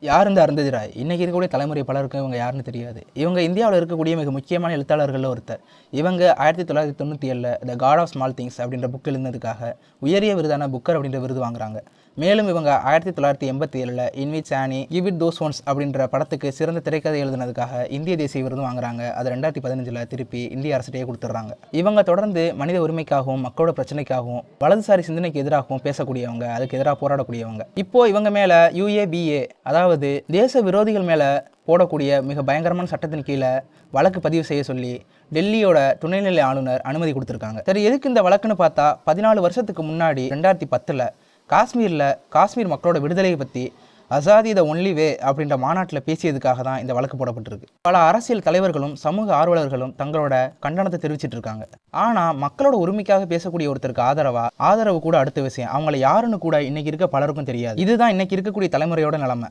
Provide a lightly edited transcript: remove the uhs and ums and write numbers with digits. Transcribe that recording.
யார் இந்த அருந்ததி ராய்? இன்னைக்கு இருக்கக்கூடிய தலைமுறை பலருக்கும் இவங்க யாருன்னு தெரியாது. இவங்க இந்தியாவில் இருக்கக்கூடிய மிக முக்கியமான எழுத்தாளர்களில் ஒருத்தர். இவங்க 1997 the God of small things அப்படின்ற புக் எழுதினதுக்காக உயரிய விருதான புக்கர் அப்படின்ற விருது வாங்குறாங்க. மேலும் இவங்க 1987 in which Annie give it those ones அப்படின்ற படத்துக்கு சிறந்த திரைக்கதை எழுதினதுக்காக இந்திய தேசிய விருது வாங்குறாங்க. அது 2015 திருப்பி இந்திய அரசிடையே கொடுத்துட்றாங்க. இவங்க தொடர்ந்து மனித உரிமைக்காகவும் மக்களோட பிரச்சனைக்காகவும் வலதுசாரி சிந்தனைக்கு எதிராகவும் பேசக்கூடியவங்க, அதுக்கு எதிராக போராடக்கூடியவங்க. இப்போ இவங்க மேல UAPA அதாவது தேச விரோதிகள் மேல போடக்கூடிய மிக பயங்கரமான சட்டத்தின் கீழே வழக்கு பதிவு செய்ய சொல்லி டெல்லியோட துணைநிலை ஆளுநர் அனுமதி கொடுத்துருக்காங்க. சரி, எதுக்கு இந்த வழக்குன்னு பார்த்தா 14 வருஷத்துக்கு முன்னாடி 2010 காஷ்மீர் மக்களோட விடுதலையை பற்றி அசாதி த ஒன்லி வே அப்படின்ற மாநாட்டில் பேசியதுக்காக தான் இந்த வழக்கு போடப்பட்டிருக்கு. பல அரசியல் தலைவர்களும் சமூக ஆர்வலர்களும் தங்களோட கண்டனத்தை தெரிவிச்சிட்டு இருக்காங்க. ஆனால் மக்களோட உரிமைக்காக பேசக்கூடிய ஒருத்தருக்கு ஆதரவு கூட அடுத்த விஷயம். அவங்கள யாருன்னு கூட இன்னைக்கு இருக்க பலருக்கும் தெரியாது. இதுதான் இன்னைக்கு இருக்கக்கூடிய தலைமுறையோட நிலைமை.